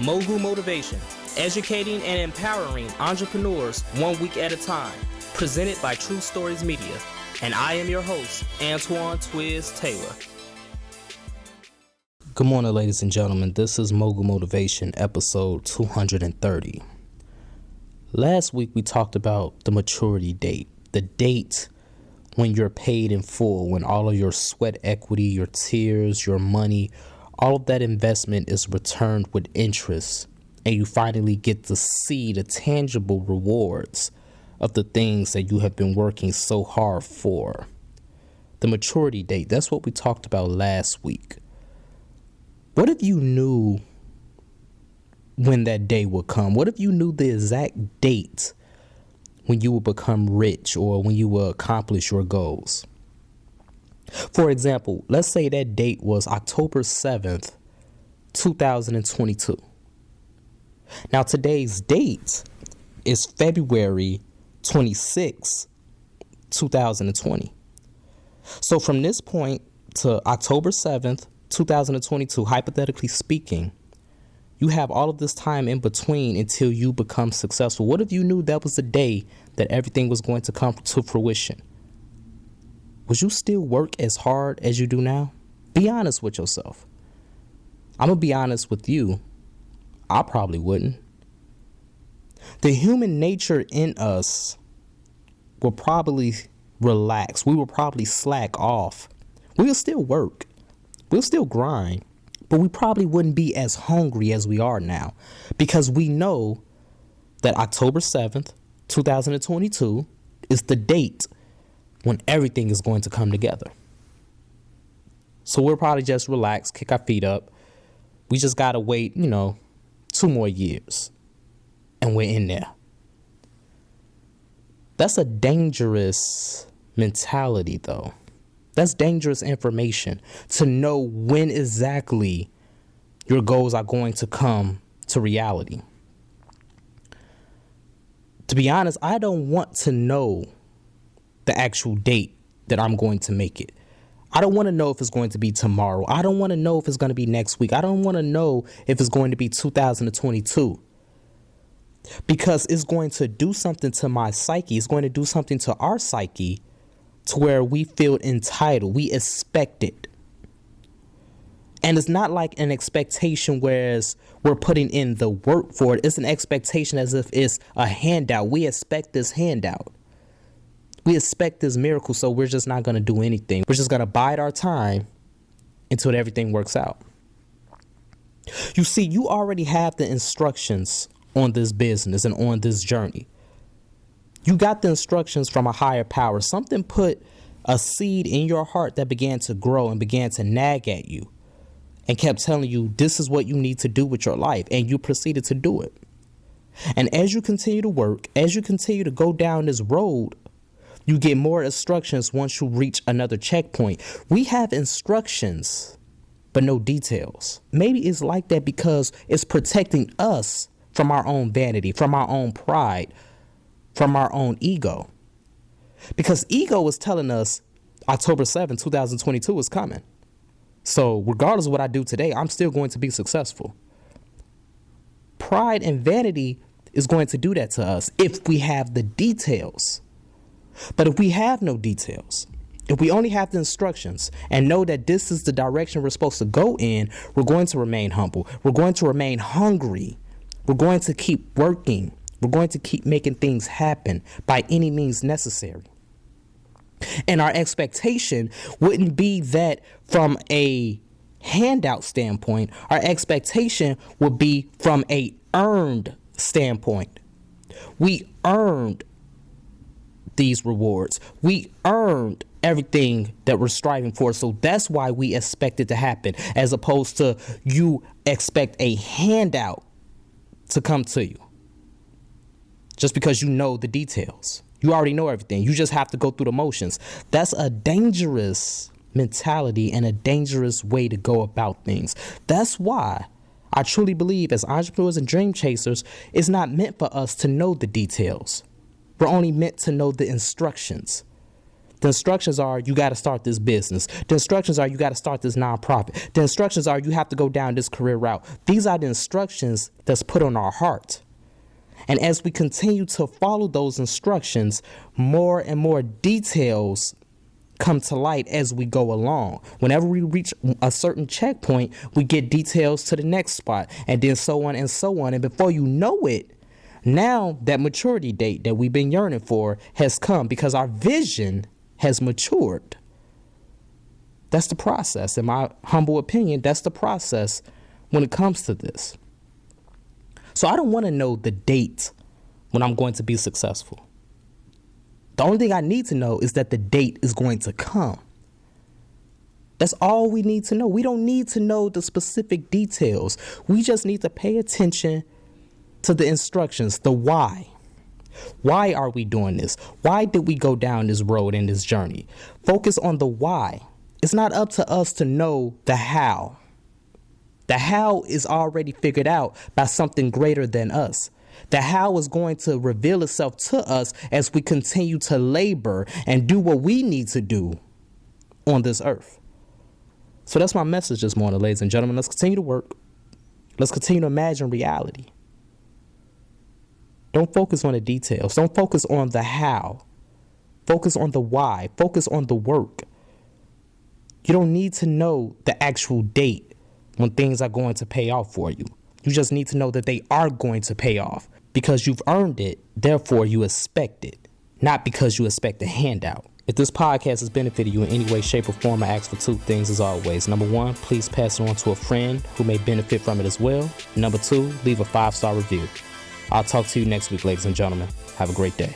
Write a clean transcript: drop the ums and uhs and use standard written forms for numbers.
Mogul Motivation, educating and empowering entrepreneurs 1 week at a time. Presented by True Stories Media. And I am your host, Antoine Twiz Taylor. Good morning, ladies and gentlemen. This is Mogul Motivation, episode 230. Last week, we talked about the maturity date, the date when you're paid in full, when all of your sweat equity, your tears, your money, all of that investment is returned with interest, and you finally get to see the tangible rewards of the things that you have been working so hard for. The maturity date, that's what we talked about last week. What if you knew when that day would come? What if you knew the exact date when you will become rich or when you will accomplish your goals? For example, let's say that date was October 7th, 2022. Now, today's date is February 26, 2020. So from this point to October 7th, 2022, hypothetically speaking, you have all of this time in between until you become successful. What if you knew that was the day that everything was going to come to fruition? Would you still work as hard as you do now? Be honest with yourself. I'm going to be honest with you. I probably wouldn't. The human nature in us will probably relax. We will probably slack off. We will still work. We'll still grind. But we probably wouldn't be as hungry as we are now, because we know that October 7th, 2022 is the date when everything is going to come together. So we'll probably just relax, kick our feet up. We just got to wait, 2 more years. And we're in there. That's a dangerous mentality, though. That's dangerous information, to know when exactly your goals are going to come to reality. To be honest, I don't want to know the actual date that I'm going to make it. I don't want to know if it's going to be tomorrow. I don't want to know if it's going to be next week. I don't want to know if it's going to be 2022. Because it's going to do something to my psyche. It's going to do something to our psyche to where we feel entitled. We expect it. And it's not like an expectation whereas we're putting in the work for it. It's an expectation as if it's a handout. We expect this handout. We expect this miracle, so we're just not going to do anything. We're just going to bide our time until everything works out. You see, you already have the instructions on this business and on this journey. You got the instructions from a higher power. Something put a seed in your heart that began to grow and began to nag at you and kept telling you this is what you need to do with your life, and you proceeded to do it. And as you continue to work, as you continue to go down this road, you get more instructions once you reach another checkpoint. We have instructions, but no details. Maybe it's like that because it's protecting us from our own vanity, from our own pride, from our own ego. Because ego is telling us October 7th, 2022 is coming. So regardless of what I do today, I'm still going to be successful. Pride and vanity is going to do that to us if we have the details. But if we have no details, if we only have the instructions and know that this is the direction we're supposed to go in, we're going to remain humble. We're going to remain hungry. We're going to keep working. We're going to keep making things happen by any means necessary. And our expectation wouldn't be that from a handout standpoint. Our expectation would be from a earned standpoint. We earned these rewards. We earned everything that we're striving for. So that's why we expect it to happen, as opposed to you expect a handout to come to you just because you know the details. You already know everything. You just have to go through the motions. That's a dangerous mentality and a dangerous way to go about things. That's why I truly believe, as entrepreneurs and dream chasers, it's not meant for us to know the details. We're only meant to know the instructions. The instructions are you got to start this business. The instructions are you got to start this nonprofit. The instructions are you have to go down this career route. These are the instructions that's put on our heart. And as we continue to follow those instructions, more and more details come to light as we go along. Whenever we reach a certain checkpoint, we get details to the next spot, and then so on and so on. And before you know it, now that maturity date that we've been yearning for has come because our vision has matured. That's the process. In my humble opinion, that's the process when it comes to this. So I don't want to know the date when I'm going to be successful. The only thing I need to know is that the date is going to come. That's all we need to know. We don't need to know the specific details. We just need to pay attention to the instructions, the why. Why are we doing this? Why did we go down this road in this journey? Focus on the why. It's not up to us to know the how. The how is already figured out by something greater than us. The how is going to reveal itself to us as we continue to labor and do what we need to do on this earth. So that's my message this morning, ladies and gentlemen. Let's continue to work. Let's continue to imagine reality. Don't focus on the details. Don't focus on the how. Focus on the why. Focus on the work. You don't need to know the actual date when things are going to pay off for you. You just need to know that they are going to pay off because you've earned it. Therefore, you expect it, not because you expect a handout. If this podcast has benefited you in any way, shape, or form, I ask for two things as always. Number one, please pass it on to a friend who may benefit from it as well. Number two, leave a 5-star review. I'll talk to you next week, ladies and gentlemen. Have a great day.